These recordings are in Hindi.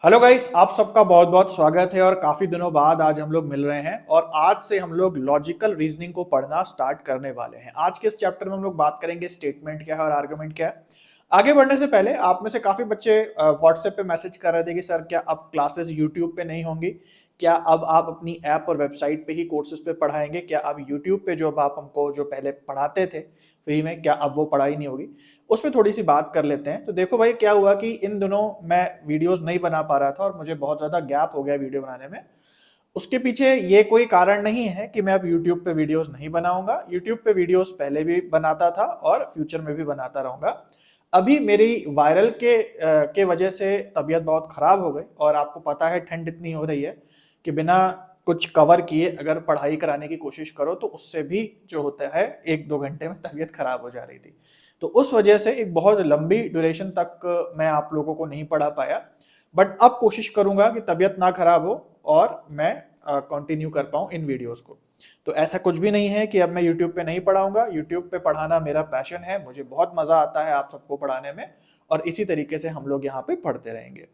हेलो गाइस, आप सबका बहुत बहुत स्वागत है। और काफी दिनों बाद आज हम लोग मिल रहे हैं और आज से हम लोग लॉजिकल रीजनिंग को पढ़ना स्टार्ट करने वाले हैं। आज के इस चैप्टर में हम लोग बात करेंगे स्टेटमेंट क्या है और आर्गुमेंट क्या है। आगे बढ़ने से पहले आप में से काफी बच्चे व्हाट्सएप पे मैसेज कर रहे थे कि सर क्या अब क्लासेस यूट्यूब पे नहीं होंगी, क्या अब आप अपनी ऐप और वेबसाइट पे ही कोर्सेज पे पढ़ाएंगे, क्या अब यूट्यूब पे जो अब आप हमको जो पहले पढ़ाते थे फ्री में, क्या अब वो पढ़ाई नहीं होगी। उस पर थोड़ी सी बात कर लेते हैं। तो देखो भाई, क्या हुआ कि इन दिनों मैं वीडियोस नहीं बना पा रहा था और मुझे बहुत ज़्यादा गैप हो गया वीडियो बनाने में। उसके पीछे ये कोई कारण नहीं है कि मैं अब यूट्यूब पे वीडियोस नहीं बनाऊंगा। यूट्यूब पे वीडियोस पहले भी बनाता था और फ्यूचर में भी बनाता रहूंगा। अभी मेरी वायरल के वजह से तबीयत बहुत खराब हो गई और आपको पता है ठंड इतनी हो रही है कि बिना कुछ कवर किए अगर पढ़ाई कराने की कोशिश करो तो उससे भी जो होता है 1-2 घंटे में तबीयत खराब हो जा रही थी। तो उस वजह से एक बहुत लंबी ड्यूरेशन तक मैं आप लोगों को नहीं पढ़ा पाया। बट अब कोशिश करूंगा कि तबीयत ना खराब हो और मैं कंटिन्यू कर पाऊं इन वीडियोस को। तो ऐसा कुछ भी नहीं है कि अब मैं यूट्यूब पे नहीं पढ़ाऊंगा। यूट्यूब पे पढ़ाना मेरा पैशन है, मुझे बहुत मजा आता है आप सबको पढ़ाने में। और इसी तरीके से हम लोग यहाँ पे पढ़ते रहेंगे।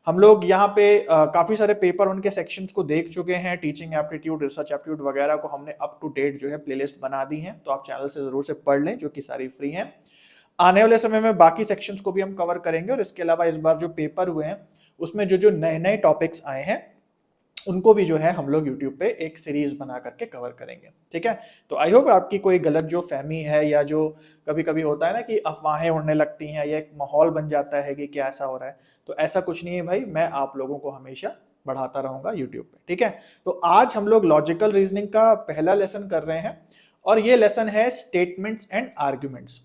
हम लोग यहाँ पे काफी सारे पेपर उनके सेक्शंस को देख चुके हैं। टीचिंग एप्टीट्यूड, रिसर्च एप्टीट्यूड वगैरह को हमने अप टू डेट जो है प्लेलिस्ट बना दी है, तो आप चैनल से जरूर से पढ़ लें, जो कि सारी फ्री हैं। आने वाले समय में बाकी सेक्शंस को भी हम कवर करेंगे और इसके अलावा इस बार जो पेपर हुए हैं उसमें जो जो नए नए टॉपिक्स आए हैं उनको भी जो है हम लोग यूट्यूब पे एक सीरीज बना करके कवर करेंगे। ठीक है, तो आई होप आपकी कोई गलत जो फहमी है या जो कभी कभी होता है ना कि अफवाहें उड़ने लगती हैं या एक माहौल बन जाता है कि क्या ऐसा हो रहा है, तो ऐसा कुछ नहीं है भाई। मैं आप लोगों को हमेशा बढ़ाता रहूंगा यूट्यूब पे। ठीक है, तो आज हम लोग लॉजिकल रीजनिंग का पहला लेसन कर रहे हैं और ये लेसन है स्टेटमेंट्स एंड आर्ग्यूमेंट्स।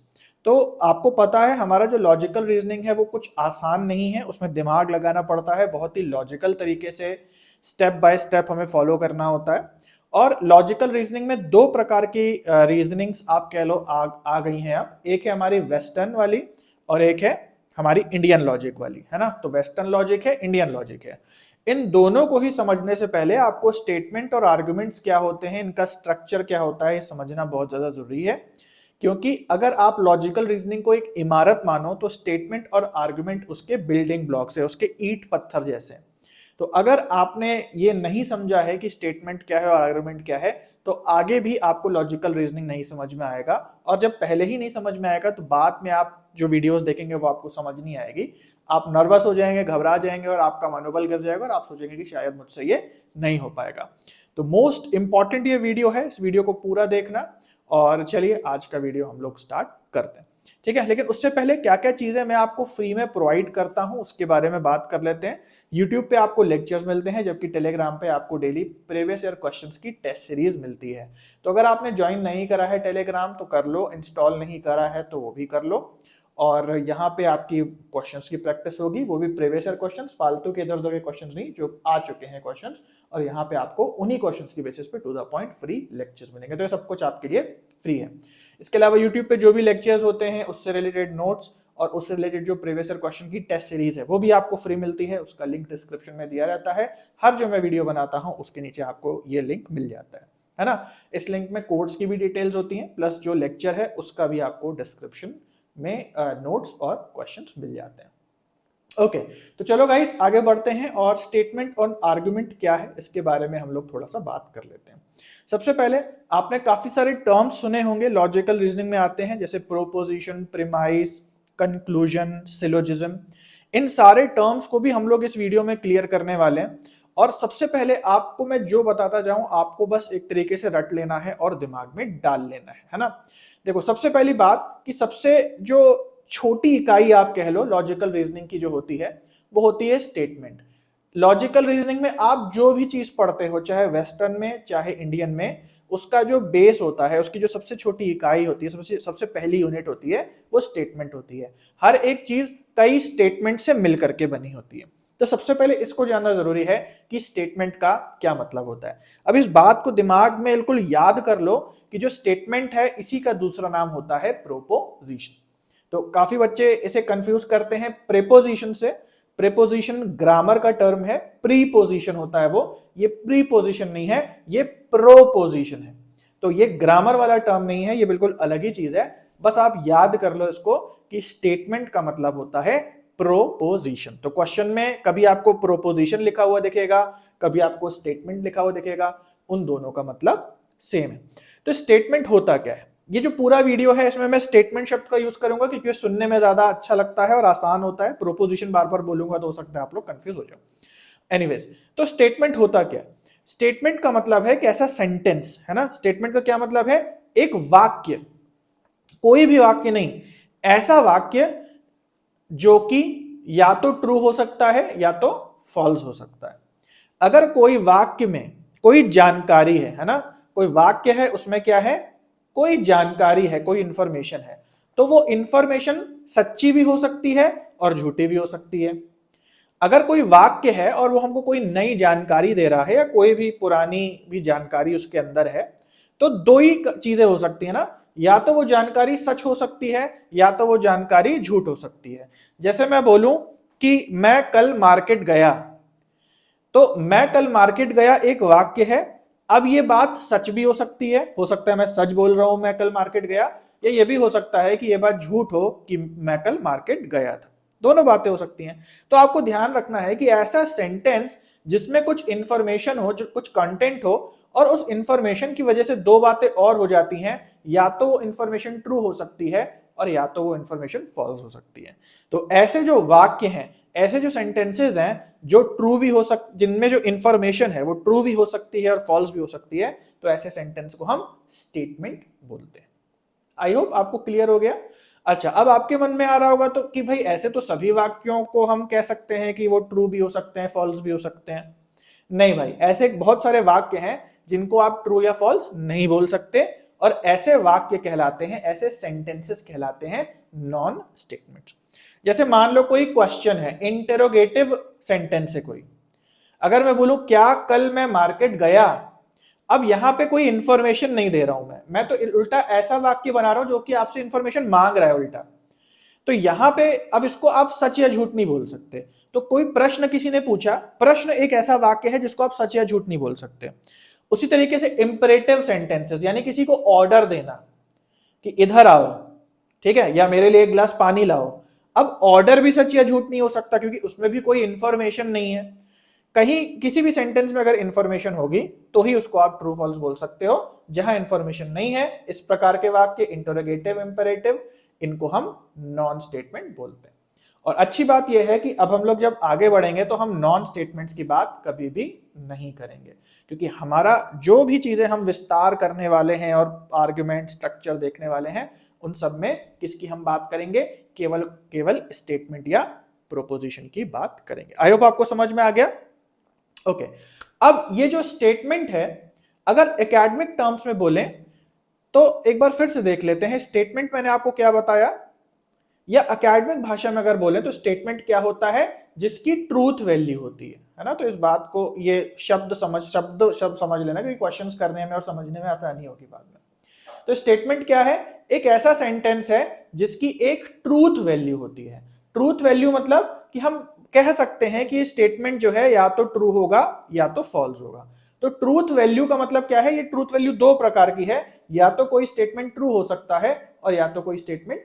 तो आपको पता है हमारा जो लॉजिकल रीजनिंग है वो कुछ आसान नहीं है, उसमें दिमाग लगाना पड़ता है, बहुत ही लॉजिकल तरीके से स्टेप बाय स्टेप हमें फॉलो करना होता है। और लॉजिकल रीजनिंग में दो प्रकार की रीजनिंग्स आप कह लो आ गई हैं। अब एक है हमारी वेस्टर्न वाली और एक है हमारी इंडियन लॉजिक वाली, है ना। तो वेस्टर्न लॉजिक है, इंडियन लॉजिक है। इन दोनों को ही समझने से पहले आपको स्टेटमेंट और आर्गुमेंट्स क्या होते हैं, इनका स्ट्रक्चर क्या होता है, ये समझना बहुत ज्यादा जरूरी है। क्योंकि अगर आप लॉजिकल रीजनिंग को एक इमारत मानो तो स्टेटमेंट और आर्गुमेंट उसके बिल्डिंग ब्लॉक्स है, उसके ईंट पत्थर जैसे। तो अगर आपने ये नहीं समझा है कि स्टेटमेंट क्या है और आर्गुमेंट क्या है, तो आगे भी आपको लॉजिकल रीजनिंग नहीं समझ में आएगा। और जब पहले ही नहीं समझ में आएगा तो बाद में आप जो वीडियोस देखेंगे वो आपको समझ नहीं आएगी। आप नर्वस हो जाएंगे, घबरा जाएंगे और आपका मनोबल गिर जाएगा और आप सोचेंगे कि शायद मुझसे ये नहीं हो पाएगा। तो मोस्ट इंपॉर्टेंट ये वीडियो है, इस वीडियो को पूरा देखना। और चलिए आज का वीडियो हम लोग स्टार्ट करते हैं। ठीक है, लेकिन उससे पहले क्या क्या चीजें मैं आपको फ्री में प्रोवाइड करता हूं उसके बारे में बात कर लेते हैं। यूट्यूब पे आपको लेक्चर्स मिलते हैं, जबकि टेलीग्राम पे आपको डेली प्रीवियस ईयर क्वेश्चंस की टेस्ट सीरीज मिलती है। तो अगर आपने ज्वाइन नहीं करा है टेलीग्राम तो कर लो, इंस्टॉल नहीं करा है तो वो भी कर लो। और यहाँ पे आपकी क्वेश्चंस की प्रैक्टिस होगी, वो भी प्रीवियस ईयर क्वेश्चंस, फालतू के इधर उधर के क्वेश्चंस नहीं, जो आ चुके हैं क्वेश्चंस। और यहाँ पे आपको उन्हीं क्वेश्चंस की बेसिस पे to the point free lectures मिलेंगे। तो ये सब कुछ आपके लिए फ्री है। इसके अलावा यूट्यूब पे जो भी लेक्चर्स होते हैं उससे रिलेटेड नोट्स और उससे रिलेटेड जो प्रीवियस ईयर क्वेश्चन की टेस्ट सीरीज है वो भी आपको फ्री मिलती है। उसका लिंक डिस्क्रिप्शन में दिया रहता है। हर जो मैं वीडियो बनाता हूँ उसके नीचे आपको ये लिंक मिल जाता है ना। इस लिंक में कोर्स की भी डिटेल्स होती हैं, प्लस जो लेक्चर है उसका भी आपको डिस्क्रिप्शन में नोट्स और क्वेश्चंस मिल जाते हैं। ओके, तो चलो गाइस आगे बढ़ते हैं और स्टेटमेंट और आर्गुमेंट क्या है इसके बारे में हम लोग थोड़ा सा बात कर लेते हैं। सबसे पहले आपने काफी सारे टर्म्स सुने होंगे लॉजिकल रीजनिंग में आते हैं, जैसे प्रोपोजिशन, प्रीमाइस, कंक्लूजन, सिलोजिज्म। इन सारे टर्म्स को भी हम लोग इस वीडियो में क्लियर करने वाले हैं। और सबसे पहले आपको मैं जो बताता जाऊं आपको बस एक तरीके से रट लेना है और दिमाग में डाल लेना है ना। देखो, सबसे पहली बात कि सबसे जो छोटी इकाई आप कह लो लॉजिकल रीजनिंग की जो होती है वो होती है स्टेटमेंट। लॉजिकल रीजनिंग में आप जो भी चीज पढ़ते हो, चाहे वेस्टर्न में चाहे इंडियन में, उसका जो बेस होता है, उसकी जो सबसे छोटी इकाई होती है, सबसे सबसे पहली यूनिट होती है, वो स्टेटमेंट होती है। हर एक चीज कई स्टेटमेंट से मिल करके बनी होती है। तो सबसे पहले इसको जानना जरूरी है कि स्टेटमेंट का क्या मतलब होता है। अब इस बात को दिमाग में बिल्कुल याद कर लो कि जो स्टेटमेंट है इसी का दूसरा नाम होता है प्रोपोजिशन। तो काफी बच्चे इसे कंफ्यूज करते हैं प्रेपोजिशन से। प्रेपोजिशन ग्रामर का टर्म है, प्रीपोजिशन होता है वो। ये प्रीपोजिशन नहीं है, ये प्रोपोजिशन है। तो ये ग्रामर वाला टर्म नहीं है, ये बिल्कुल अलग ही चीज है। बस आप याद कर लो इसको कि स्टेटमेंट का मतलब होता है प्रोपोजिशन। तो क्वेश्चन में कभी आपको प्रोपोजिशन लिखा हुआ दिखेगा, कभी आपको स्टेटमेंट लिखा हुआ दिखेगा, उन दोनों का मतलब सेम है। तो स्टेटमेंट होता क्या है? ये जो पूरा वीडियो है इसमें मैं स्टेटमेंट शब्द का यूज करूंगा क्योंकि सुनने में ज्यादा अच्छा लगता है और आसान होता है। प्रोपोजिशन बार बार बोलूंगा तो हो सकता है आप लोग कंफ्यूज हो जाओ। एनीवेज, तो स्टेटमेंट होता क्या है? स्टेटमेंट का मतलब है कि ऐसा सेंटेंस है ना। स्टेटमेंट का क्या मतलब है? एक वाक्य, कोई भी वाक्य नहीं, ऐसा वाक्य जो कि या तो ट्रू हो सकता है या तो फॉल्स हो सकता है। अगर कोई वाक्य में कोई जानकारी है ना, कोई वाक्य है उसमें क्या है, कोई जानकारी है, कोई इंफॉर्मेशन है, तो वो इंफॉर्मेशन सच्ची भी हो सकती है और झूठी भी हो सकती है। अगर कोई वाक्य है और वो हमको कोई नई जानकारी दे रहा है या कोई भी पुरानी भी जानकारी उसके अंदर है, तो दो ही चीजें हो सकती है ना, या तो वो जानकारी सच हो सकती है या तो वो जानकारी झूठ हो सकती है। जैसे मैं बोलूं कि मैं कल मार्केट गया, तो मैं कल मार्केट गया एक वाक्य है। अब ये बात सच भी हो सकती है, हो सकता है मैं सच बोल रहा हूं मैं कल मार्केट गया, या ये भी हो सकता है कि ये बात झूठ हो कि मैं कल मार्केट गया था। दोनों बातें हो सकती हैं। तो आपको ध्यान रखना है कि ऐसा सेंटेंस जिसमें कुछ इंफॉर्मेशन हो, जो कुछ कंटेंट हो, और उस इंफॉर्मेशन की वजह से दो बातें और हो जाती हैं, या तो वो इंफॉर्मेशन ट्रू हो सकती है और या तो वो इंफॉर्मेशन फॉल्स हो सकती है। तो ऐसे जो वाक्य हैं, ऐसे जो सेंटेंसेस हैं जो ट्रू भी हो जिनमें जो इंफॉर्मेशन है वो ट्रू भी हो सकती है और फॉल्स भी हो सकती है, तो ऐसे सेंटेंस को हम स्टेटमेंट बोलते हैं। आई होप आपको क्लियर हो गया। अच्छा, अब आपके मन में आ रहा होगा तो कि भाई ऐसे तो सभी वाक्यों को हम कह सकते हैं कि वो ट्रू भी हो सकते हैं, फॉल्स भी हो सकते हैं। नहीं भाई, ऐसे बहुत सारे वाक्य हैं जिनको आप ट्रू या फॉल्स नहीं बोल सकते, और ऐसे वाक्य कहलाते हैं, ऐसे सेंटेंसेस कहलाते हैं नॉन स्टेटमेंट्स। जैसे मान लो कोई क्वेश्चन है, इंटेरोगेटिव सेंटेंस है कोई। अगर मैं बोलूं क्या कल मैं मार्केट गया, अब यहां पे कोई इंफॉर्मेशन नहीं दे रहा हूं मैं तो उल्टा ऐसा वाक्य बना रहा हूं जो कि आपसे इंफॉर्मेशन मांग रहा है उल्टा। तो यहां पे अब इसको आप सच या झूठ नहीं बोल सकते। तो कोई प्रश्न किसी ने पूछा, प्रश्न एक ऐसा वाक्य है जिसको आप सच या झूठ नहीं बोल सकते। उसी तरीके से इंपरेटिव सेंटेंसेस, यानी किसी को ऑर्डर देना कि इधर आओ, ठीक है, या मेरे लिए एक गिलास पानी लाओ। अब ऑर्डर भी सच या झूठ नहीं हो सकता क्योंकि उसमें भी कोई इंफॉर्मेशन नहीं है। कहीं किसी भी सेंटेंस में अगर इंफॉर्मेशन होगी तो ही उसको आप ट्रू फॉल्स बोल सकते हो। जहां इंफॉर्मेशन नहीं है, इस प्रकार के वाक्य इंटरोगेटिव, इंपरेटिव, इनको हम नॉन स्टेटमेंट बोलते हैं। और अच्छी बात यह है कि अब हम लोग जब आगे बढ़ेंगे तो हम नॉन स्टेटमेंट्स की बात कभी भी नहीं करेंगे, क्योंकि हमारा जो भी चीजें हम विस्तार करने वाले हैं और आर्गुमेंट स्ट्रक्चर देखने वाले हैं, उन सब में किसकी हम बात करेंगे? केवल स्टेटमेंट या प्रोपोजिशन की बात करेंगे। आई होप आपको समझ में आ गया। ओके, अब ये जो स्टेटमेंट है, अगर एकेडमिक टर्म्स में बोलें तो एक बार फिर से देख लेते हैं। स्टेटमेंट मैंने आपको क्या बताया, या एकेडमिक भाषा में अगर बोले तो स्टेटमेंट क्या होता है? जिसकी ट्रूथ वैल्यू होती है ना। तो इस बात को, ये शब्द समझ लेना, क्योंकि क्वेश्चंस करने में और समझने में आसानी होगी बाद में। तो स्टेटमेंट क्या है? एक ऐसा सेंटेंस है जिसकी एक ट्रूथ वैल्यू होती है। ट्रूथ वैल्यू मतलब कि हम कह सकते हैं कि ये स्टेटमेंट जो है या तो ट्रू होगा या तो फॉल्स होगा। तो ट्रूथ वैल्यू का मतलब क्या है? ये ट्रूथ वैल्यू दो प्रकार की है, या तो कोई स्टेटमेंट ट्रू हो सकता है और या तो कोई स्टेटमेंट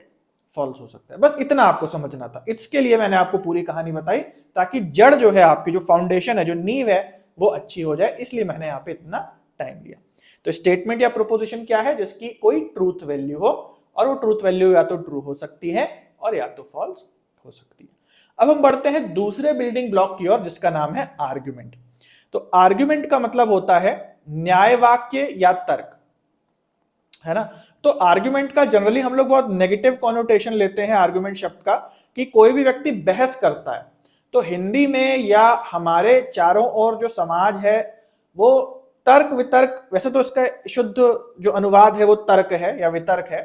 फॉल्स हो सकता है। बस इतना आपको समझना था। इसके लिए मैंने आपको पूरी कहानी बताई, ताकि जड़ जो है आपकी, जो फाउंडेशन है, जो नींव है, वो अच्छी हो जाए, इसलिए मैंने यहाँ पे इतना टाइम लिया। तो स्टेटमेंट या प्रोपोजिशन क्या है? जिसकी कोई ट्रूथ वैल्यू हो, और वो ट्रूथ वैल्यू या तो ट्रू हो सकती है और या तो फॉल्स हो सकती है। अब हम बढ़ते हैं दूसरे बिल्डिंग ब्लॉक की ओर, जिसका नाम है आर्ग्यूमेंट। तो आर्ग्यूमेंट का मतलब होता है न्याय वाक्य या तर्क, है ना। तो आर्ग्यूमेंट का जनरली हम लोग बहुत नेगेटिव कॉनोटेशन लेते हैं आर्ग्यूमेंट शब्द का, कि कोई भी व्यक्ति बहस करता है। तो हिंदी में या हमारे चारों ओर जो समाज है वो तर्क वितर्क, वैसे तो इसका शुद्ध जो अनुवाद है वो तर्क है या वितर्क है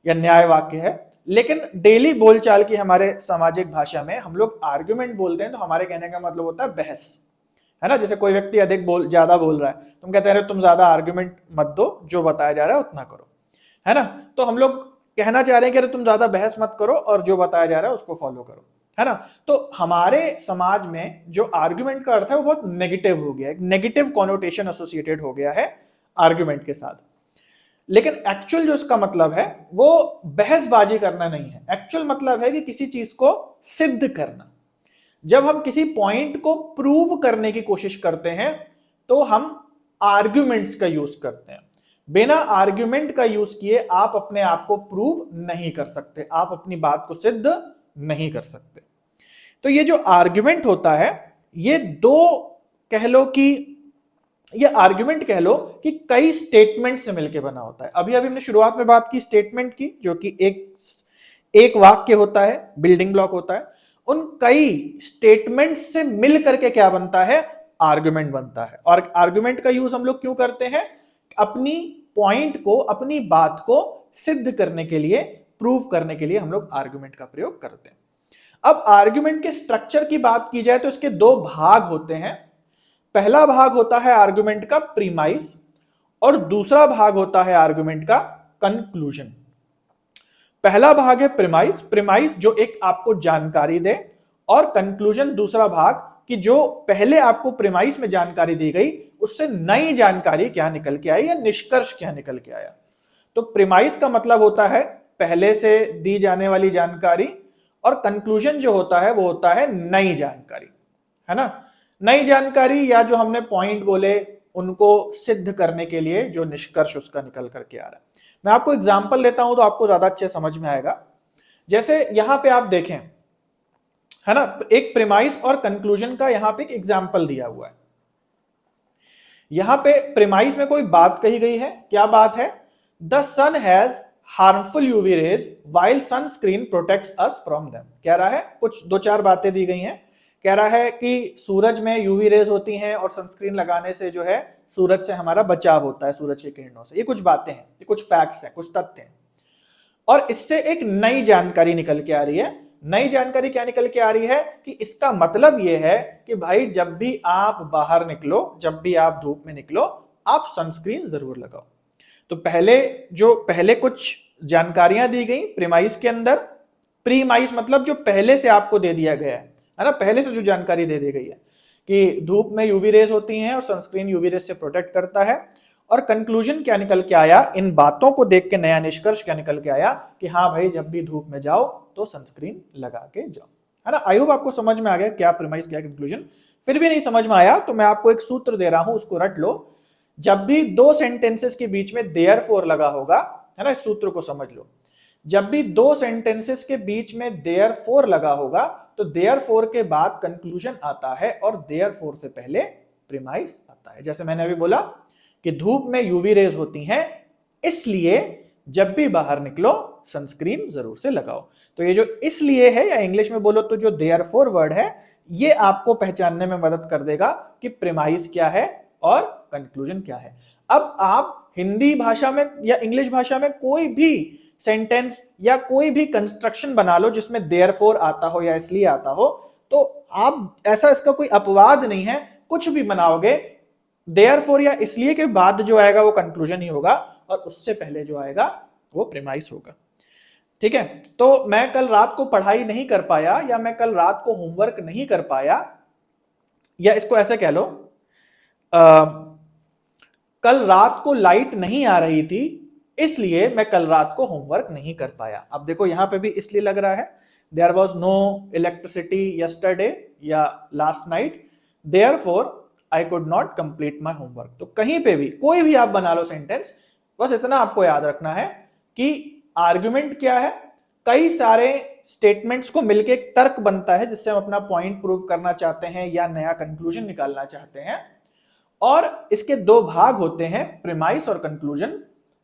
या न्याय वाक्य है, लेकिन डेली बोलचाल की हमारे सामाजिक भाषा में हम लोग आर्ग्यूमेंट बोलते हैं। तो हमारे कहने का मतलब होता है बहस, है ना। जैसे कोई व्यक्ति ज्यादा बोल रहा है, तुम कहते हैं तुम ज्यादा आर्ग्यूमेंट मत दो, जो बताया जा रहा है उतना करो, है ना। तो हम लोग कहना चाह रहे हैं कि अरे तुम ज्यादा बहस मत करो और जो बताया जा रहा है उसको फॉलो करो, है ना। तो हमारे समाज में जो आर्ग्यूमेंट का अर्थ है वो बहुत नेगेटिव हो गया है, नेगेटिव कॉनोटेशन एसोसिएटेड हो गया है आर्ग्यूमेंट के साथ। लेकिन एक्चुअल जो इसका मतलब है वो बहसबाजी करना नहीं है। एक्चुअल मतलब है कि किसी चीज को सिद्ध करना। जब हम किसी पॉइंट को प्रूव करने की कोशिश करते हैं तो हम आर्ग्यूमेंट्स का यूज करते हैं। बिना आर्ग्यूमेंट का यूज किए आप अपने आप को प्रूव नहीं कर सकते, आप अपनी बात को सिद्ध नहीं कर सकते। तो ये जो आर्ग्यूमेंट होता है, ये दो कह लो कि ये आर्ग्यूमेंट कह लो कि कई स्टेटमेंट से मिलकर बना होता है। अभी अभी हमने शुरुआत में बात की स्टेटमेंट की, जो कि एक वाक्य होता है, बिल्डिंग ब्लॉक होता है। उन कई स्टेटमेंट से मिल करके क्या बनता है, आर्ग्यूमेंट बनता है। और आर्ग्यूमेंट का यूज हम लोग क्यों करते हैं, अपनी पॉइंट को, अपनी बात को सिद्ध करने के लिए, प्रूव करने के लिए हम लोग आर्ग्यूमेंट का प्रयोग करते हैं। अब आर्ग्यूमेंट के स्ट्रक्चर की बात की जाए तो इसके दो भाग होते हैं। पहला भाग होता है आर्ग्यूमेंट का प्रीमाइस और दूसरा भाग होता है आर्ग्यूमेंट का कंक्लूजन। पहला भाग है प्रीमाइस, प्रीमाइस जो एक आपको जानकारी दे, और कंक्लूजन दूसरा भाग कि जो पहले आपको प्रीमाइस में जानकारी दी गई उससे नई जानकारी क्या निकल के आई या निष्कर्ष क्या निकल के आया। तो प्रीमाइस का मतलब होता है पहले से दी जाने वाली जानकारी, और कंक्लूजन जो होता है वो होता है नई जानकारी, है ना। नई जानकारी या जो हमने पॉइंट बोले उनको सिद्ध करने के लिए जो निष्कर्ष उसका निकल करके आ रहा है। मैं आपको एग्जांपल देता हूं तो आपको ज्यादा अच्छे समझ में आएगा। जैसे यहां पे आप देखें, है ना, एक प्रीमाइस और कंक्लूजन का यहां पे एक एग्जांपल दिया हुआ है। यहां पे प्रीमाइस में कोई बात कही गई है, क्या बात है, the sun has harmful UV rays while sunscreen protects us from them. कह रहा है, कुछ दो चार बातें दी गई हैं, कह रहा है कि सूरज में यूवी रेज होती हैं और सनस्क्रीन लगाने से जो है सूरज से हमारा बचाव होता है, सूरज की किरणों से। ये कुछ बातें हैं, ये कुछ फैक्ट्स हैं, कुछ तथ्य हैं। और इससे एक नई जानकारी निकल के आ रही है। नई जानकारी क्या निकल के आ रही है कि इसका मतलब यह है कि भाई जब भी आप बाहर निकलो, जब भी आप धूप में निकलो, आप सनस्क्रीन जरूर लगाओ। तो पहले कुछ जानकारियां दी गई प्रीमाइस के अंदर। प्रीमाइस मतलब जो पहले से आपको दे दिया गया है ना, पहले से जो जानकारी दे दी गई है कि धूप में यूवी रेज होती हैं और सनस्क्रीन यूवी रेज से प्रोटेक्ट करता है। और कंक्लूजन क्या निकल के आया, इन बातों को देख के नया निष्कर्ष क्या निकल के आया कि हाँ भाई जब भी धूप में जाओ तो सनस्क्रीन लगा के जाओ, है ना। आई होप आपको समझ में आ गया क्या प्रीमाइस क्या कंक्लूजन। फिर भी नहीं समझ में आया तो मैं आपको एक सूत्र दे रहा हूं, उसको रट लो। जब भी दो सेंटेंसेस के बीच में देयरफॉर लगा होगा, है ना, इस सूत्र को समझ लो। जब भी दो सेंटेंसेस के बीच में देयरफॉर लगा होगा तो देयरफॉर के बाद कंक्लूजन आता है और देयरफॉर से पहले प्रीमाइस आता है। जैसे मैंने अभी बोला कि धूप में यूवी रेज होती हैं, इसलिए जब भी बाहर निकलो सनस्क्रीन जरूर से लगाओ। तो ये जो इसलिए है, या इंग्लिश में बोलो तो जो देयरफॉर वर्ड है, ये आपको पहचानने में मदद कर देगा कि प्रीमाइस क्या है और कंक्लूजन क्या है। अब आप हिंदी भाषा में या इंग्लिश भाषा में कोई भी सेंटेंस या कोई भी कंस्ट्रक्शन बना लो जिसमें देयरफॉर आता हो या इसलिए आता हो, तो आप ऐसा, इसका कोई अपवाद नहीं है, कुछ भी बनाओगे देयरफॉर या इसलिए के बाद जो आएगा वो कंक्लूजन ही होगा और उससे पहले जो आएगा वो प्रीमाइस होगा। ठीक है, तो मैं कल रात को पढ़ाई नहीं कर पाया या मैं कल रात को होमवर्क नहीं कर पाया, या इसको ऐसे कह लो कल रात को लाइट नहीं आ रही थी इसलिए मैं कल रात को होमवर्क नहीं कर पाया। अब देखो यहां पे भी इसलिए लग रहा है, there was no electricity yesterday या last night, therefore I could not complete my homework. तो कहीं पे भी कोई भी आप बना लो सेंटेंस, बस इतना आपको याद रखना है कि आर्ग्यूमेंट क्या है, कई सारे स्टेटमेंट्स को मिलकर एक तर्क बनता है जिससे हम अपना पॉइंट प्रूव करना चाहते हैं या नया कंक्लूजन निकालना चाहते हैं। और इसके दो भाग होते हैं, प्रीमाइस और कंक्लूजन,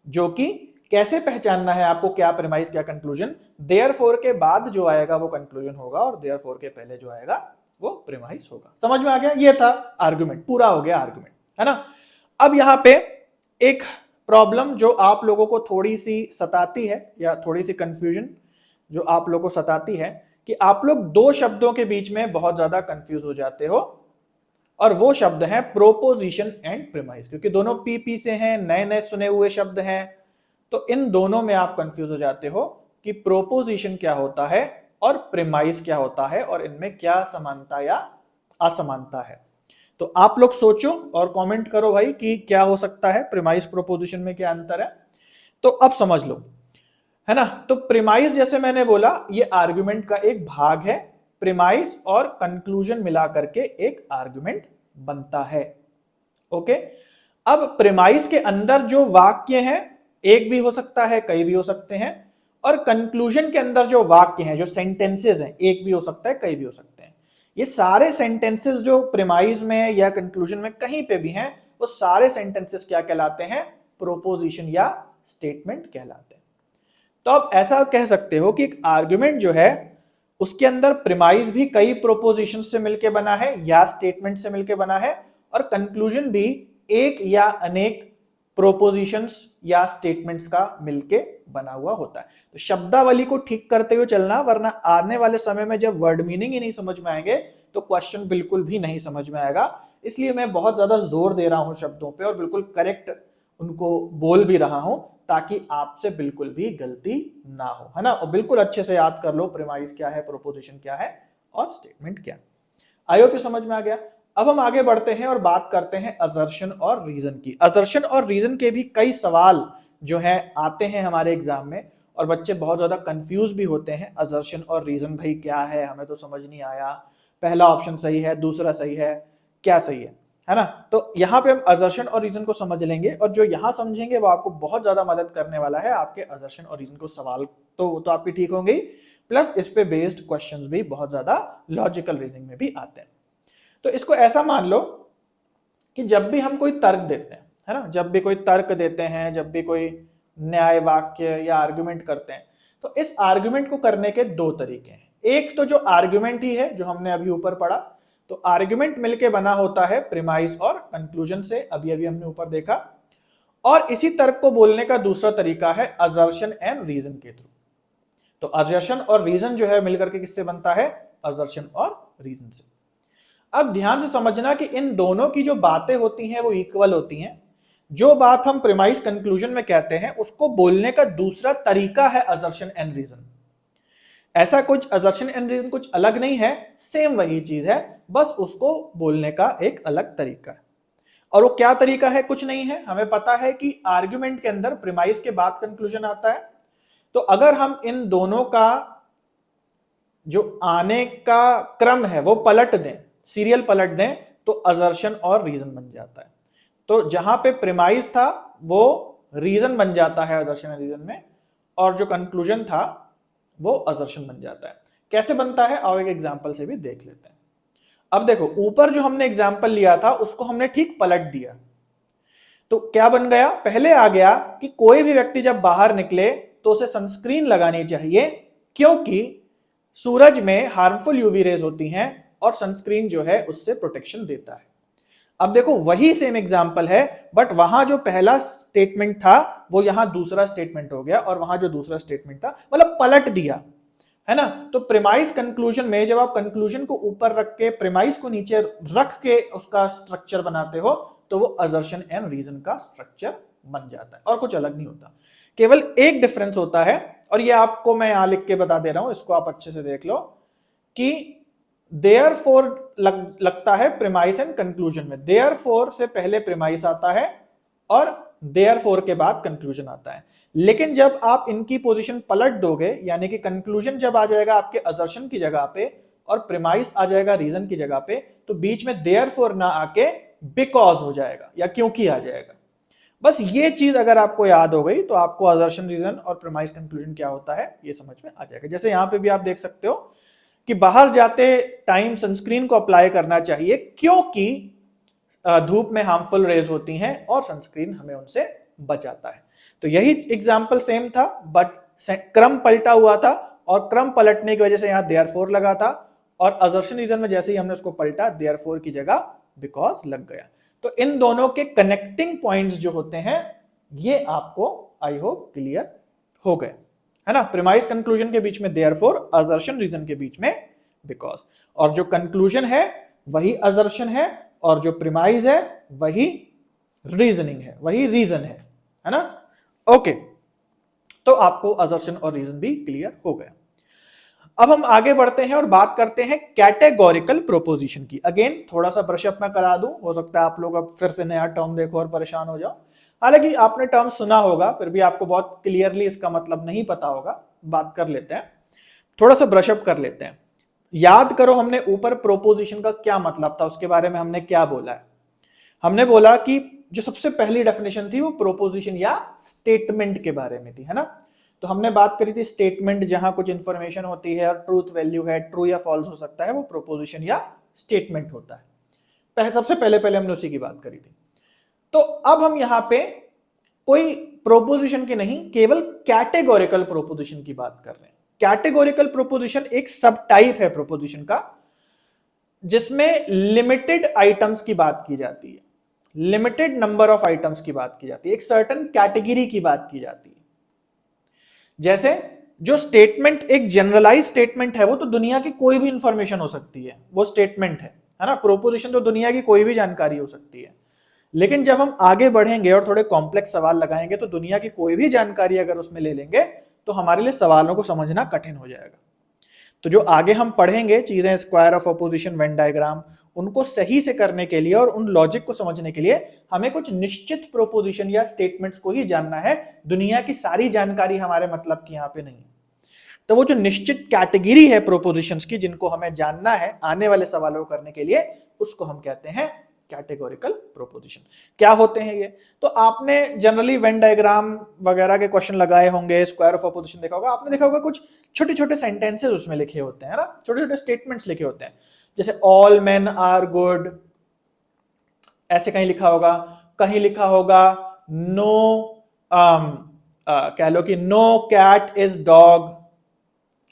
जो कि कैसे पहचानना है आपको क्या प्रीमाइस क्या कंक्लूजन। देयरफॉर के बाद जो आएगा वो कंक्लूजन होगा और देयरफॉर के पहले जो आएगा वो प्रीमाइस होगा। समझ में आ गया, ये था आर्गुमेंट, पूरा हो गया आर्गुमेंट, है ना। अब यहां पे एक प्रॉब्लम जो आप लोगों को थोड़ी सी सताती है या थोड़ी सी कंफ्यूजन जो आप लोगों को सताती है कि आप लोग दो शब्दों के बीच में बहुत ज्यादा कंफ्यूज हो जाते हो, और वो शब्द हैं प्रोपोजिशन एंड प्रीमाइस। क्योंकि दोनों पी से हैं, नए नए सुने हुए शब्द हैं, तो इन दोनों में आप कंफ्यूज हो जाते हो कि प्रोपोजिशन क्या होता है और प्रीमाइस क्या होता है और इनमें क्या समानता या असमानता है। तो आप लोग सोचो और कमेंट करो भाई कि क्या हो सकता है, प्रीमाइस प्रोपोजिशन में क्या अंतर है। तो अब समझ लो, है ना। तो प्रीमाइस जैसे मैंने बोला ये आर्गुमेंट का एक भाग है, प्रीमाइस और कंक्लूजन मिला करके एक आर्गुमेंट बनता है। ओके, अब प्रीमाइस के अंदर जो वाक्य हैं एक भी हो सकता है, कई भी हो सकते हैं, और कंक्लूजन के अंदर जो वाक्य हैं, जो सेंटेंसेस हैं, एक भी हो सकता है, कई भी हो सकते हैं। ये सारे सेंटेंसेस जो प्रीमाइस में या कंक्लूजन में कहीं पे भी हैं, वो सारे सेंटेंसेस क्या कहलाते हैं? प्रोपोजिशन या स्टेटमेंट कहलाते हैं। तो आप ऐसा कह सकते हो कि एक आर्गुमेंट जो है उसके अंदर प्रीमाइस भी कई प्रोपोजिशन से मिलकर बना है या स्टेटमेंट से मिलकर बना है, और कंक्लूजन भी एक या अनेक प्रोपोजिशंस या स्टेटमेंट्स का मिलके बना हुआ होता है। तो शब्दावली को ठीक करते हुए चलना, वरना आने वाले समय में जब वर्ड मीनिंग ही नहीं समझ में आएंगे तो क्वेश्चन बिल्कुल भी नहीं समझ में आएगा। इसलिए मैं बहुत ज्यादा जोर दे रहा हूं शब्दों पे और बिल्कुल करेक्ट उनको बोल भी रहा हूं, ताकि आपसे बिल्कुल भी गलती ना हो, है ना। और बिल्कुल अच्छे से याद कर लो प्रीमाइस क्या है, प्रोपोजिशन क्या है और स्टेटमेंट क्या है। आई होप समझ में आ गया। अब हम आगे बढ़ते हैं और बात करते हैं असर्शन और रीजन की। असर्शन और रीजन के भी कई सवाल जो है आते हैं हमारे एग्जाम में, और बच्चे बहुत ज्यादा कंफ्यूज भी होते हैं। असर्शन और रीजन भाई क्या है, हमें तो समझ नहीं आया, पहला ऑप्शन सही है, दूसरा सही है, क्या सही है ना। तो यहाँ पे हम असर्शन और रीजन को समझ लेंगे, और जो यहाँ समझेंगे वो आपको बहुत ज्यादा मदद करने वाला है। आपके असर्शन और रीजन को सवाल तो आपके ठीक होंगे, प्लस इस पे बेस्ड क्वेश्चंस भी बहुत ज्यादा लॉजिकल रीजनिंग में भी आते हैं। तो इसको ऐसा मान लो कि जब भी हम कोई तर्क देते हैं, है ना, जब भी कोई तर्क देते हैं, जब भी कोई न्याय वाक्य या आर्गुमेंट करते हैं, तो इस आर्गुमेंट को करने के दो तरीके हैं। एक तो जो आर्गुमेंट ही है जो हमने अभी ऊपर पढ़ा, तो आर्गुमेंट मिलके बना होता है प्रीमाइस और कंक्लूजन से, अभी अभी हमने ऊपर देखा। और इसी तर्क को बोलने का दूसरा तरीका है असर्शन एंड रीजन के थ्रू। तो असर्शन और रीजन जो है मिलकर के किससे बनता है? असर्शन और रीजन से। अब ध्यान से समझना कि इन दोनों की जो बातें होती हैं वो इक्वल होती हैं। जो बात हम प्रीमाइस कंक्लूजन में कहते हैं उसको बोलने का दूसरा तरीका है असर्शन एंड रीजन। ऐसा कुछ असर्शन एंड रीजन कुछ अलग नहीं है, सेम वही चीज है, बस उसको बोलने का एक अलग तरीका है। और वो क्या तरीका है? कुछ नहीं है। हमें पता है कि आर्ग्यूमेंट के अंदर प्रीमाइस के बाद कंक्लूजन आता है, तो अगर हम इन दोनों का जो आने का क्रम है वो पलट दें, सीरियल पलट दें, तो असर्शन और रीजन बन जाता है। तो जहां पे प्रीमाइस था वो रीजन बन जाता है असर्शन और रीजन में, और जो कंक्लूजन था वो असर्शन बन जाता है। कैसे बनता है आओ एक एग्जांपल से भी देख लेते हैं। अब देखो ऊपर जो हमने एग्जांपल लिया था उसको हमने ठीक पलट दिया, तो क्या बन गया? पहले आ गया कि कोई भी व्यक्ति जब बाहर निकले तो उसे सनस्क्रीन लगानी चाहिए, क्योंकि सूरज में हार्मफुल यूवी रेज होती हैं और सनस्क्रीन जो है उससे प्रोटेक्शन देता है। अब देखो वही सेम एग्जांपल है, बट वहां जो पहला स्टेटमेंट था वो यहां दूसरा स्टेटमेंट हो गया, और वहां जो दूसरा स्टेटमेंट था मतलब पलट दिया, है ना। तो प्रीमाइस कंक्लूजन में जब आप कंक्लूजन को ऊपर रख के प्रीमाइस को नीचे रख के उसका स्ट्रक्चर बनाते हो, तो वो असर्शन एंड रीजन का स्ट्रक्चर बन जाता है, और कुछ अलग नहीं होता। केवल एक डिफरेंस होता है, और ये आपको मैं यहां लिख के बता दे रहा हूं, इसको आप अच्छे से देख लो कि देयरफॉर लगता है प्रीमाइस एंड कंक्लूजन में। देयरफॉर से पहले प्रीमाइस आता है और देयरफॉर के बाद कंक्लूजन आता है। लेकिन जब आप इनकी पोजीशन पलट दोगे, यानी कि कंक्लूजन जब आ जाएगा आपके असर्शन की जगह पे और प्रीमाइस आ जाएगा रीजन की जगह पे, तो बीच में देयरफॉर ना आके बिकॉज हो जाएगा या क्योंकि आ जाएगा। बस ये चीज अगर आपको याद हो गई तो आपको असर्शन रीजन और प्रीमाइस कंक्लूजन क्या होता है ये समझ में आ जाएगा। जैसे यहां पे भी आप देख सकते हो कि बाहर जाते टाइम सनस्क्रीन को अप्लाई करना चाहिए, क्योंकि धूप में हार्मफुल रेज होती हैं और सनस्क्रीन हमें उनसे बचाता है। तो यही एग्जांपल सेम था, बट क्रम पलटा हुआ था, और क्रम पलटने की वजह से यहां देयरफॉर लगा था, और असर्शन रीजन में जैसे ही हमने उसको पलटा देयरफॉर की जगह बिकॉज लग गया। तो इन दोनों के कनेक्टिंग पॉइंट्स जो होते हैं ये आपको आई होप क्लियर हो गए, है ना। प्रीमाइस कंक्लूजन के बीच में देयरफॉर, असर्शन रीजन के बीच में बिकॉज, और जो कंक्लूजन है वही असर्शन है, और जो प्रीमाइस है वही रीजनिंग है, वही रीजन है ना। ओके, तो आपको असर्शन और रीजन भी क्लियर हो गया। अब हम आगे बढ़ते हैं और बात करते हैं कैटेगोरिकल प्रोपोजिशन की। अगेन थोड़ा सा ब्रशअप मैं करा दूं, हो सकता है आप लोग अब फिर से नया टर्म देखो और परेशान हो जाओ। हालांकि आपने टर्म सुना होगा, फिर भी आपको बहुत क्लियरली इसका मतलब नहीं पता होगा। बात कर लेते हैं, थोड़ा सा ब्रशअप कर लेते हैं। याद करो हमने ऊपर प्रोपोजिशन का क्या मतलब था, उसके बारे में हमने क्या बोला है। हमने बोला कि जो सबसे पहली डेफिनेशन थी वो प्रोपोजिशन या स्टेटमेंट के बारे में थी, है ना। तो हमने बात करी थी स्टेटमेंट, जहां कुछ इंफॉर्मेशन होती है और ट्रूथ वैल्यू है, ट्रू या फॉल्स हो सकता है, वो प्रोपोजिशन या स्टेटमेंट होता है। सबसे पहले पहले हमने उसी की बात करी थी। तो अब हम यहां पे कोई प्रोपोजिशन की नहीं, केवल कैटेगोरिकल प्रोपोजिशन की बात कर रहे हैं। कैटेगोरिकल प्रोपोजिशन एक सब टाइप है प्रोपोजिशन का, जिसमें लिमिटेड आइटम्स की बात की जाती है, लिमिटेड नंबर ऑफ आइटम्स की बात की जाती है, एक सर्टेन कैटेगरी की बात की जाती है। जैसे जो स्टेटमेंट एक जनरलाइज स्टेटमेंट है, वो तो दुनिया की कोई भी इंफॉर्मेशन हो सकती है, वो स्टेटमेंट है ना। प्रोपोजिशन तो दुनिया की कोई भी जानकारी हो सकती है। लेकिन जब हम आगे बढ़ेंगे और थोड़े कॉम्प्लेक्स सवाल लगाएंगे, तो दुनिया की कोई भी जानकारी अगर उसमें ले लेंगे तो हमारे लिए सवालों को समझना कठिन हो जाएगा। तो जो आगे हम पढ़ेंगे चीजें, square of opposition, Venn diagram, उनको सही से करने के लिए और उन लॉजिक को समझने के लिए हमें कुछ निश्चित प्रोपोजिशन या स्टेटमेंट्स को ही जानना है। दुनिया की सारी जानकारी हमारे मतलब की यहाँ पे नहीं है। तो वो जो निश्चित कैटेगरी है प्रोपोजिशंस की, जिनको हमें जानना है आने वाले सवालों को करने के लिए, उसको हम कहते हैं कैटेगोरिकल प्रोपोजिशन। क्या होते हैं ये? तो आपने जनरली वेन डायग्राम वगैरह के क्वेश्चन लगाए होंगे, स्क्वायर ऑफ अपोजिशन देखा होगा, आपने देखा होगा कुछ छोटे छोटे सेंटेंसेस उसमें लिखे होते हैं ना, छोटे छोटे स्टेटमेंट्स लिखे होते हैं। जैसे ऑल मेन आर गुड, ऐसे कहीं लिखा होगा, कहीं लिखा होगा नो, कह लो कि नो कैट इज डॉग,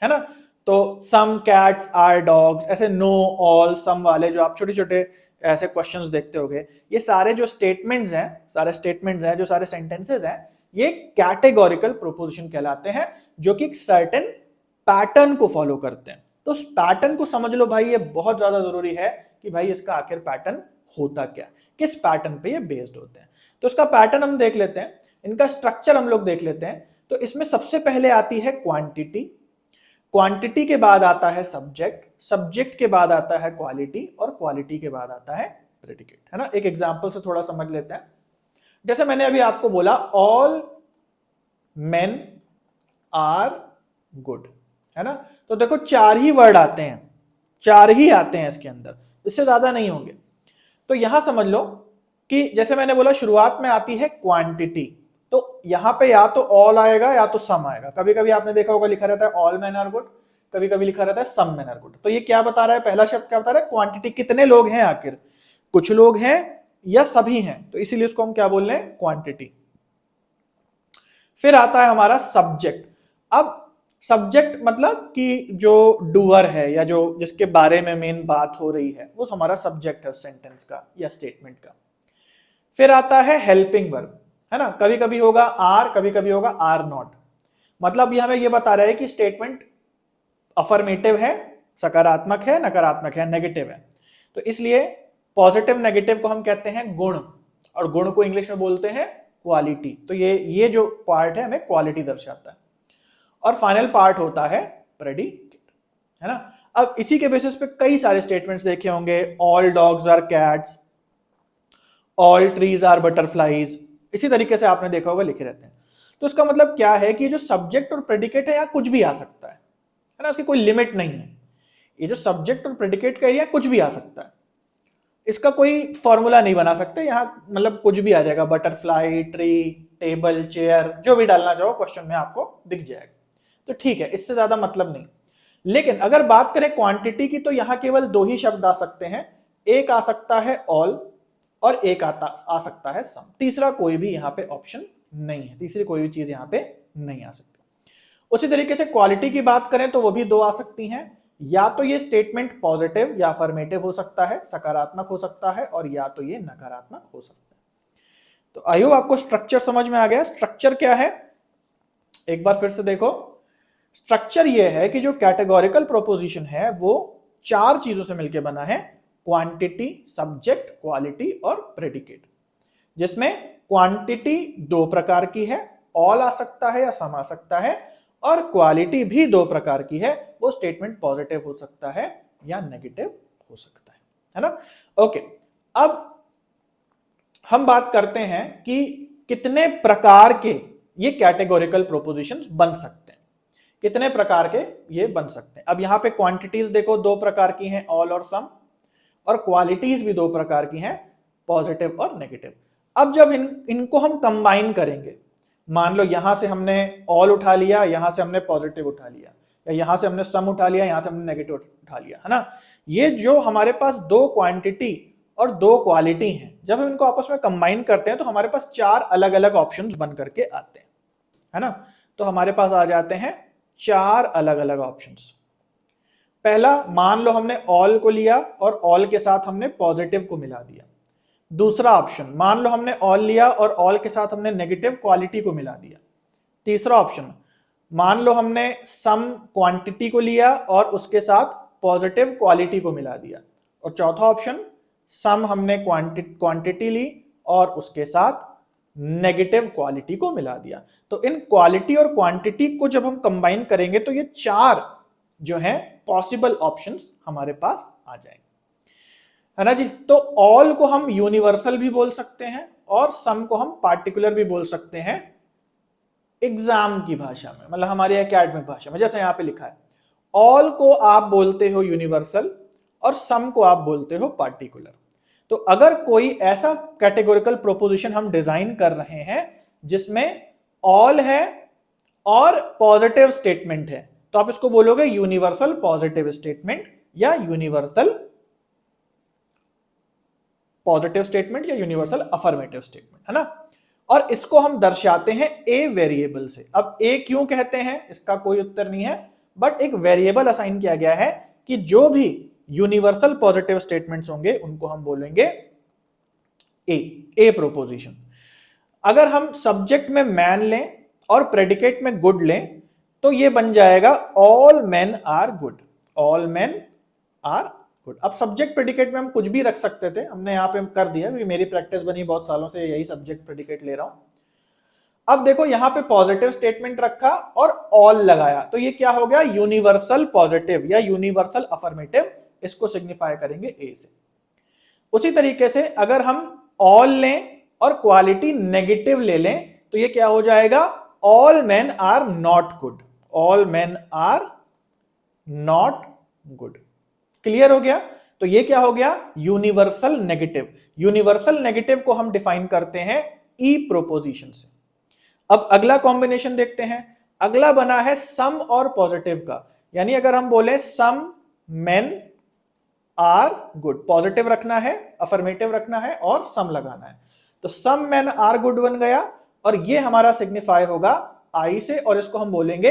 है ना। तो सम कैट्स आर डॉग्स, ऐसे नो, ऑल, सम वाले जो आप छोटे छोटे ऐसे क्वेश्चंस देखते होगे, ये सारे जो स्टेटमेंट्स हैं, सारे स्टेटमेंट्स हैं, जो सारे सेंटेंसेस हैं, ये कैटेगोरिकल प्रोपोजिशन कहलाते हैं, जो कि एक सर्टेन पैटर्न को फॉलो करते हैं। तो उस पैटर्न को समझ लो भाई, ये बहुत ज्यादा जरूरी है कि भाई इसका आखिर पैटर्न होता क्या, किस पैटर्न पे ये बेस्ड होते हैं। तो इसका पैटर्न हम देख लेते हैं, इनका स्ट्रक्चर हम लोग देख लेते हैं। तो इसमें सबसे पहले आती है क्वांटिटी, क्वांटिटी के बाद आता है सब्जेक्ट, सब्जेक्ट के बाद आता है क्वालिटी, और क्वालिटी के बाद आता है प्रेडिकेट, है ना। एक एग्जांपल से थोड़ा समझ लेते हैं। जैसे मैंने अभी आपको बोला ऑल मेन आर गुड, है ना। तो देखो चार ही वर्ड आते हैं, चार ही आते हैं इसके अंदर, इससे ज्यादा नहीं होंगे। तो यहां समझ लो कि जैसे मैंने बोला शुरुआत में आती है क्वांटिटी, तो यहां पे या तो ऑल आएगा या तो सम आएगा। कभी कभी आपने देखा होगा लिखा रहता है ऑल मैन आर गुड, कभी कभी लिखा रहता है सम मैन आर गुड। तो ये क्या बता रहा है, पहला शब्द क्या बता रहा है, क्वांटिटी, कितने लोग हैं आखिर, कुछ लोग हैं या सभी हैं, तो इसीलिए उसको हम क्या बोल रहे हैं, क्वांटिटी। फिर आता है हमारा सब्जेक्ट। अब सब्जेक्ट मतलब कि जो डूअर है या जो जिसके बारे में मेन बात हो रही है, वो हमारा सब्जेक्ट है उस सेंटेंस का या स्टेटमेंट का। फिर आता है हेल्पिंग वर्ब, है ना। कभी कभी होगा आर, कभी कभी होगा आर नॉट। मतलब ये हमें ये बता रहा है कि स्टेटमेंट अफर्मेटिव है, सकारात्मक है, नकारात्मक है, नेगेटिव है। तो इसलिए पॉजिटिव नेगेटिव को हम कहते हैं गुण, और गुण को इंग्लिश में बोलते हैं क्वालिटी। तो ये जो पार्ट है हमें क्वालिटी दर्शाता है। और फाइनल पार्ट होता है प्रेडिकेट, है ना। अब इसी के बेसिस पे कई सारे स्टेटमेंट्स देखे होंगे, all dogs are cats, all trees are butterflies, इसी तरीके से आपने देखा होगा लिखे रहते हैं। तो इसका मतलब क्या है कि जो सब्जेक्ट और प्रेडिकेट है, यहाँ कुछ भी आ सकता है ना, उसकी कोई लिमिट नहीं है। ये जो सब्जेक्ट और प्रेडिकेट का एरिया कुछ भी आ सकता है, इसका कोई फॉर्मूला नहीं बना सकते यहाँ, मतलब कुछ भी आ जाएगा, बटरफ्लाई, ट्री, टेबल, चेयर, जो भी डालना चाहो क्वेश्चन में आपको दिख जाएगा। तो ठीक है, इससे ज्यादा मतलब नहीं। लेकिन अगर बात करें क्वांटिटी की, तो यहां केवल दो ही शब्द आ सकते हैं, एक आ सकता है ऑल और एक आ सकता है सम। तीसरा कोई भी यहाँ पे ऑप्शन नहीं है, तीसरी कोई भी चीज यहाँ पे नहीं आ सकती। उसी तरीके से क्वालिटी की बात करें तो वो भी दो आ सकती हैं, या तो ये स्टेटमेंट पॉजिटिव या अफर्मेटिव हो सकता है, सकारात्मक हो सकता है, और या तो ये नकारात्मक हो सकता है। तो आई होप आपको स्ट्रक्चर समझ में आ गया। स्ट्रक्चर क्या है, एक बार फिर से देखो। स्ट्रक्चर ये है कि जो कैटेगोरिकल प्रोपोजिशन है वो चार चीजों से मिलकर बना है, क्वांटिटी, सब्जेक्ट, क्वालिटी और प्रेडिकेट। जिसमें क्वांटिटी दो प्रकार की है, ऑल आ सकता है या सम आ सकता है, और क्वालिटी भी दो प्रकार की है, वो स्टेटमेंट पॉजिटिव हो सकता है या नेगेटिव हो सकता है ना। ओके, अब हम बात करते हैं कि कितने प्रकार के ये कैटेगोरिकल प्रोपोजिशंस बन सकते हैं, कितने प्रकार के ये बन सकते हैं। अब यहां पे क्वांटिटीज देखो दो प्रकार की हैं, ऑल और सम, और क्वालिटीज भी दो प्रकार की हैं, पॉजिटिव और नेगेटिव। अब जब इनको हम कंबाइन करेंगे, मान लो यहां से हमने ऑल उठा लिया, यहां से हमने पॉजिटिव उठा लिया, या यहां से हमने सम उठा लिया, यहां से हमने नेगेटिव उठा लिया, है ना। ये जो हमारे पास दो क्वांटिटी और दो क्वालिटी हैं, जब हम इनको आपस में कंबाइन करते हैं तो हमारे पास चार अलग अलग ऑप्शंस बन करके आते हैं, है ना। तो हमारे पास आ जाते हैं चार अलग अलग ऑप्शंस। पहला, मान लो हमने ऑल को लिया और ऑल के साथ हमने पॉजिटिव को मिला दिया। दूसरा ऑप्शन, मान लो हमने ऑल लिया और ऑल के साथ हमने नेगेटिव क्वालिटी को मिला दिया। तीसरा ऑप्शन, मान लो हमने सम क्वांटिटी को लिया और उसके साथ पॉजिटिव क्वालिटी को मिला दिया। और चौथा ऑप्शन, सम हमने क्वांटिटी ली और उसके साथ नेगेटिव क्वालिटी को मिला दिया। तो इन क्वालिटी और क्वांटिटी को जब हम कंबाइन करेंगे तो ये चार जो हैं पॉसिबल ऑप्शंस हमारे पास आ जाएंगे, है ना जी। तो ऑल को हम यूनिवर्सल भी बोल सकते हैं और सम को हम पार्टिकुलर भी बोल सकते हैं एग्जाम की भाषा में, मतलब हमारी एकेडमिक भाषा में। जैसे यहां पे लिखा है, ऑल को आप बोलते हो यूनिवर्सल और सम को आप बोलते हो पार्टिकुलर। तो अगर कोई ऐसा कैटेगोरिकल प्रोपोजिशन हम डिजाइन कर रहे हैं जिसमें ऑल है और पॉजिटिव स्टेटमेंट है, तो आप इसको बोलोगे यूनिवर्सल पॉजिटिव स्टेटमेंट या यूनिवर्सल पॉजिटिव स्टेटमेंट या यूनिवर्सल अफर्मेटिव स्टेटमेंट, है ना। और इसको हम दर्शाते हैं ए वेरिएबल से। अब ए क्यों कहते हैं इसका कोई उत्तर नहीं है, बट एक वेरिएबल असाइन किया गया है कि जो भी यूनिवर्सल पॉजिटिव स्टेटमेंट्स होंगे उनको हम बोलेंगे ए प्रोपोजिशन। अगर हम सब्जेक्ट में मैन लें और प्रेडिकेट में गुड लें तो ये बन जाएगा all men are good, all men are good. अब सब्जेक्ट प्रेडिकेट में हम कुछ भी रख सकते थे, हमने यहां पे कर दिया, क्योंकि मेरी प्रैक्टिस बनी बहुत सालों से यही सब्जेक्ट प्रेडिकेट ले रहा हूं। अब देखो यहां पे पॉजिटिव स्टेटमेंट रखा और ऑल लगाया, तो ये क्या हो गया, यूनिवर्सल पॉजिटिव या यूनिवर्सल अफर्मेटिव, इसको सिग्निफाई करेंगे ए से। उसी तरीके से अगर हम ऑल लें और क्वालिटी नेगेटिव ले लें तो ये क्या हो जाएगा, all men are not good, all men are not good. Clear हो गया। तो ये क्या हो गया, यूनिवर्सल नेगेटिव। यूनिवर्सल नेगेटिव को हम डिफाइन करते हैं ई प्रोपोजिशन से। अब अगला कॉम्बिनेशन देखते हैं। अगला बना है सम और पॉजिटिव का, यानी अगर हम बोले some men are good, positive रखना है, अफर्मेटिव रखना है और सम लगाना है, तो सम मेन आर गुड बन गया। और ये हमारा सिग्निफाई होगा आई से, और इसको हम बोलेंगे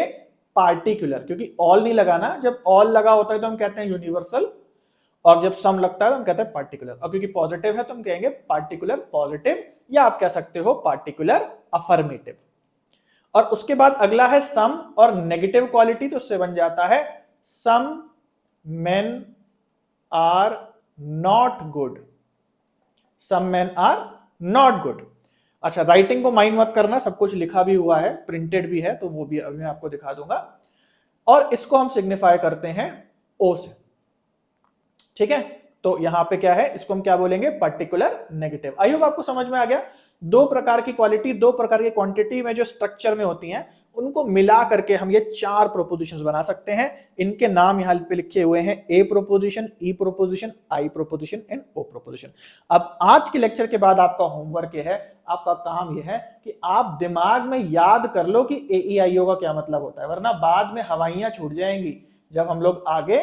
पार्टिकुलर, क्योंकि ऑल नहीं लगाना। जब ऑल लगा होता है तो हम कहते हैं यूनिवर्सल, और जब सम लगता है तो हम कहते हैं पार्टिकुलर। और क्योंकि पॉजिटिव है तो हम कहेंगे पार्टिकुलर पॉजिटिव, या आप कह सकते हो पार्टिकुलर अफर्मेटिव। और उसके बाद अगला है सम और नेगेटिव क्वालिटी, तो उससे बन जाता है some men are not good, some men are not good. अच्छा, राइटिंग को माइंड मत करना, सब कुछ लिखा भी हुआ है, प्रिंटेड भी है, तो वो भी अभी मैं आपको दिखा दूंगा। और इसको हम सिग्निफाई करते हैं ओ से, ठीक है। तो यहां पे क्या है, इसको हम क्या बोलेंगे, पर्टिकुलर नेगेटिव। आई होप आपको समझ में आ गया। दो प्रकार की क्वालिटी, दो प्रकार की क्वांटिटी में जो स्ट्रक्चर में होती हैं, उनको मिला करके हम ये चार प्रोपोजिशंस बना सकते हैं। इनके नाम यहां पे लिखे हुए हैं, A proposition, E proposition, I proposition and O proposition. अब आज के लेक्चर के बाद आपका होमवर्क ये है, आपका काम यह है कि आप दिमाग में याद कर लो कि ए ई आई ओ का क्या मतलब होता है, वरना बाद में हवाइयां छूट जाएंगी जब हम लोग आगे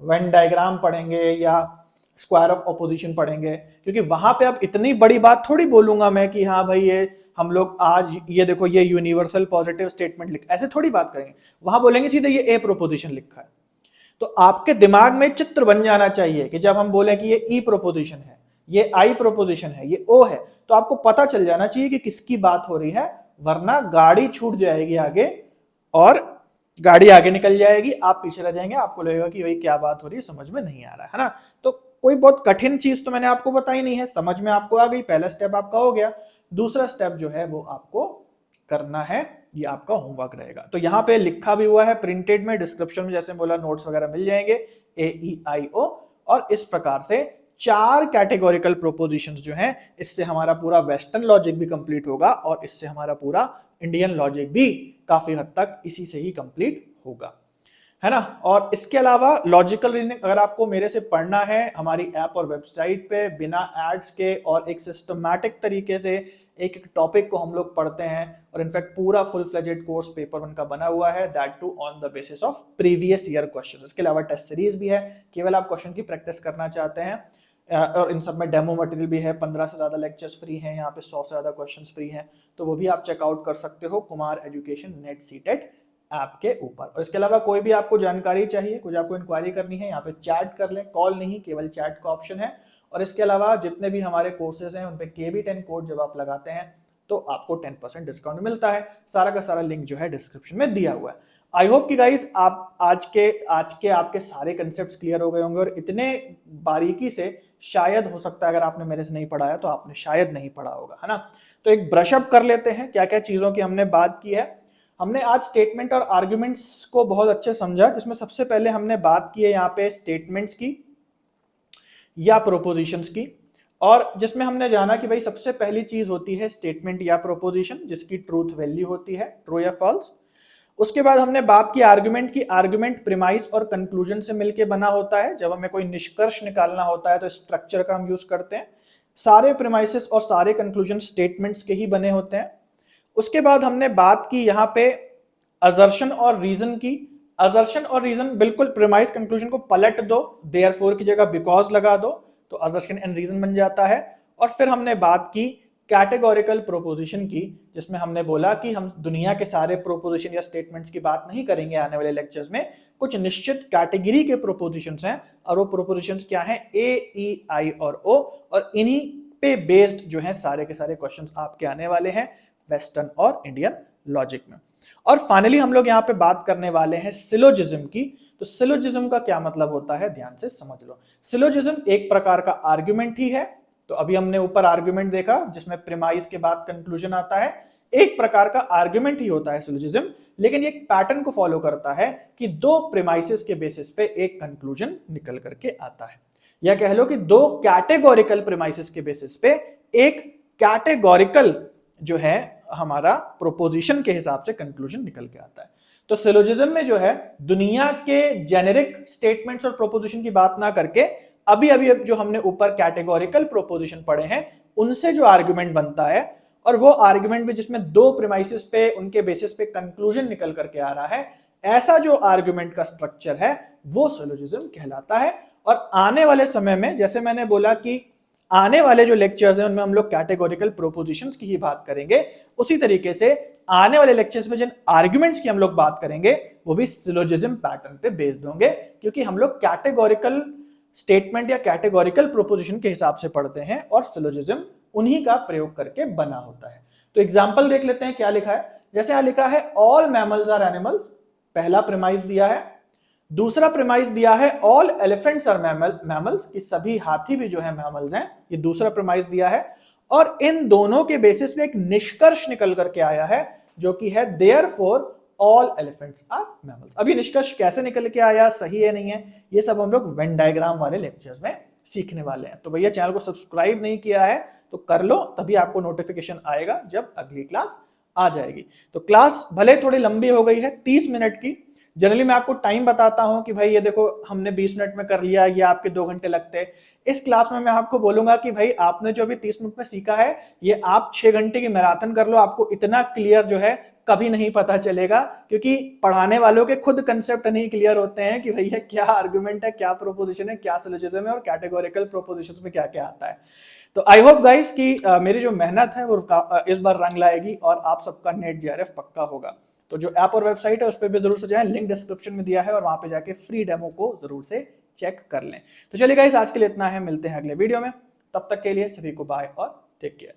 वेन डायग्राम पढ़ेंगे या स्क्वायर ऑफ ऑपोजिशन पढ़ेंगे। क्योंकि वहां पे अब इतनी बड़ी बात थोड़ी बोलूंगा मैं कि हाँ भाई ये हम लोग आज ये देखो ये यूनिवर्सल पॉजिटिव स्टेटमेंट लिख, ऐसे थोड़ी बात करेंगे। वहां बोलेंगे सीधे ये ए प्रोपोजिशन लिखा है। तो आपके दिमाग में चित्र बन जाना चाहिए कि जब हम बोले कि ये ई प्रोपोजिशन है, ये आई प्रोपोजिशन है, ये ओ है, तो आपको पता चल जाना चाहिए कि किसकी बात हो रही है, वरना गाड़ी छूट जाएगी आगे और गाड़ी आगे निकल जाएगी, आप पीछे रह जाएंगे, आपको लगेगा कि भाई क्या बात हो रही है, समझ में नहीं आ रहा है ना। तो कोई बहुत कठिन चीज तो मैंने आपको बताई नहीं है, समझ में आपको आ गई, पहला स्टेप आपका हो गया। दूसरा स्टेप जो है वो आपको करना है, ये आपका होमवर्क रहेगा। तो यहाँ पे लिखा भी हुआ है प्रिंटेड में, डिस्क्रिप्शन में जैसे बोला नोट्स वगैरह मिल जाएंगे, ए ई आई ओ। और इस प्रकार से 4 कैटेगोरिकल प्रोपोजिशंस जो हैं, इससे हमारा पूरा वेस्टर्न लॉजिक भी कंप्लीट होगा और इससे हमारा पूरा इंडियन लॉजिक भी काफी हद तक इसी से ही कंप्लीट होगा, है ना। और इसके अलावा लॉजिकल रीजनिंग अगर आपको मेरे से पढ़ना है हमारी ऐप और वेबसाइट पे बिना एड्स के और एक सिस्टमैटिक तरीके से एक एक टॉपिक को हम लोग पढ़ते हैं, और इनफैक्ट पूरा फुल फ्लेजेड कोर्स पेपर 1 का बना हुआ है, that too on the basis of previous year question. इसके अलावा टेस्ट सीरीज भी है, केवल आप क्वेश्चन की प्रैक्टिस करना चाहते हैं, और इन सब में डेमो मटेरियल भी है, 15 से ज्यादा लेक्चर्स फ्री हैं, यहाँ पे 100 से ज्यादा क्वेश्चंस फ्री हैं, तो वो भी आप चेकआउट कर सकते हो Kumar education net CTET app के ऊपर। और इसके अलावा कोई भी आपको जानकारी चाहिए, कुछ आपको इंक्वायरी करनी है, यहाँ पे चैट कर लें, कॉल नहीं, केवल चैट का ऑप्शन है। और इसके अलावा जितने भी हमारे कोर्सेज हैं उन पे KB10 कोड जब आप लगाते हैं तो आपको 10% डिस्काउंट मिलता है। सारा का सारा लिंक जो है डिस्क्रिप्शन में दिया हुआ है। आई होप कि गाइस आप आज के आपके सारे कंसेप्ट्स क्लियर हो गए होंगे, और इतने बारीकी से शायद हो सकता है अगर आपने मेरे से नहीं पढ़ाया तो आपने शायद नहीं पढ़ा होगा, है ना। तो एक ब्रश अप कर लेते हैं क्या क्या चीजों की हमने बात की है। हमने आज स्टेटमेंट और आर्ग्यूमेंट्स को बहुत अच्छे समझा, जिसमें सबसे पहले हमने बात की है यहाँ पे स्टेटमेंट्स की या प्रोपोजिशंस की, और जिसमें हमने जाना कि भाई सबसे पहली चीज होती है स्टेटमेंट या प्रोपोजिशन, जिसकी ट्रूथ वैल्यू होती है, ट्रू या फॉल्स। उसके बाद हमने बात की आर्गुमेंट की, आर्गुमेंट प्रीमाइस और कंक्लूजन से मिलके बना होता है। जब हमें कोई निष्कर्ष निकालना होता है तो स्ट्रक्चर का हम यूज करते हैं। सारे प्रीमाइसेस और सारे कंक्लूजन स्टेटमेंट्स के ही बने होते हैं। उसके बाद हमने बात की यहाँ पे असर्शन और रीजन की। असर्शन और रीजन बिल्कुल प्रीमाइस कंक्लूजन को पलट दो, देयरफॉर की जगह बिकॉज लगा दो तो असर्शन एंड रीजन बन जाता है। और फिर हमने बात की कैटेगोरिकल प्रोपोजिशन की, जिसमें हमने बोला कि हम दुनिया के सारे प्रोपोजिशन या स्टेटमेंट्स की बात नहीं करेंगे आने वाले लेक्चर्स में, कुछ निश्चित कैटेगरी के प्रोपोजिशंस हैं, और वो प्रोपोजिशंस क्या हैं, ए, ई, आई और ओ, और इन्हीं पे बेस्ड जो है सारे के सारे क्वेश्चंस आपके आने वाले हैं वेस्टर्न और इंडियन लॉजिक में। और फाइनली हम लोग यहाँ पे बात करने वाले हैं सिलोजिज्म की। तो सिलोजिज्म का क्या मतलब होता है, ध्यान से समझ लो। सिलोजिज्म एक प्रकार का आर्गुमेंट ही है। तो अभी हमने ऊपर आर्गुमेंट देखा जिसमें प्रीमाइस के बाद कंक्लूजन आता है, एक प्रकार का आर्गुमेंट ही होता है सिलोजिज्म, लेकिन ये एक पैटर्न को फॉलो करता है कि दो प्रीमाइसेस के बेसिस पे एक कंक्लूजन निकल करके आता है, या कह लो कि दो कैटेगोरिकल प्रीमाइसेस के बेसिस पे एक कैटेगोरिकल जो है हमारा प्रोपोजिशन के हिसाब से कंक्लूजन निकल के आता है। तो सिलोजिज्म में जो है दुनिया के जेनेरिक स्टेटमेंट्स और प्रोपोजिशन की बात ना करके अभी जो हमने ऊपर कैटेगोरिकल प्रोपोजिशन पढ़े हैं उनसे जो आर्गुमेंट बनता है, और वो आर्गुमेंट भी जिसमें दो प्रीमाइसेस पे उनके बेसिस पे कंक्लूजन निकल करके आ रहा है, ऐसा जो आर्गुमेंट का स्ट्रक्चर है वो सिलोजिज्म कहलाता है। और आने वाले समय में, जैसे मैंने बोला कि आने वाले जो लेक्चर्स हैं उनमें हम लोग कैटेगोरिकल प्रोपोजिशंस की ही बात करेंगे, उसी तरीके से आने वाले लेक्चर्स में जिन आर्गुमेंट्स की हम लोग बात करेंगे वो भी सिलोजिज्म पैटर्न पे बेस्ड होंगे, क्योंकि हम लोग कैटेगोरिकल स्टेटमेंट या कैटेगोरिकल प्रोपोजिशन के हिसाब से पढ़ते हैं और सिलोजिज्म उन्हीं का प्रयोग करके बना होता है। तो एग्जांपल देख लेते हैं क्या लिखा है। जैसे यहां लिखा है ऑल मैमल्स आर एनिमल्स, पहला प्रीमाइस दिया है। दूसरा प्रीमाइस दिया है ऑल एलिफेंट्स आर मैमल्स, कि सभी हाथी भी जो है मैमल्स हैं, ये दूसरा प्रीमाइस दिया है। और इन दोनों के बेसिस पे एक निष्कर्ष निकल करके आया है जो कि है therefore all elephants are mammals. अभी निष्कर्ष कैसे निकल के आया, सही है नहीं है, ये सब हम लोग वेन डायग्राम वाले लेक्चर्स में सीखने वाले हैं। तो भैया चैनल को सब्सक्राइब नहीं किया है तो कर लो, तभी आपको नोटिफिकेशन आएगा जब अगली क्लास आ जाएगी। तो क्लास भले थोड़ी लंबी हो गई है, 30 मिनट की। जनरली मैं आपको टाइम बताता हूं कि भाई ये देखो हमने 20 मिनट में कर लिया, ये आपके 2 घंटे लगते हैं। इस क्लास में मैं आपको बोलूंगा कि भाई आपने जो अभी 30 मिनट में सीखा है ये आप 6 घंटे की मैराथन कर लो, आपको इतना क्लियर जो है कभी नहीं पता चलेगा, क्योंकि पढ़ाने वालों के खुद कंसेप्ट नहीं क्लियर होते हैं कि भैया क्या आर्गुमेंट है, क्या प्रोपोजिशन है, क्या सिलोजिज्म है और कैटेगोरिकल प्रोपोजिशंस में क्या क्या आता है। तो आई होप गाइस कि मेरी जो मेहनत है वो इस बार रंग लाएगी और आप सबका नेट JRF पक्का होगा। तो जो ऐप और वेबसाइट है उस पर भी जरूर से जाएं, लिंक डिस्क्रिप्शन में दिया है और वहां पे जाके फ्री डेमो को जरूर से चेक कर लें। तो चलिए गाइस आज के लिए इतना है, मिलते हैं अगले वीडियो में, तब तक के लिए सभी को बाय और टेक केयर।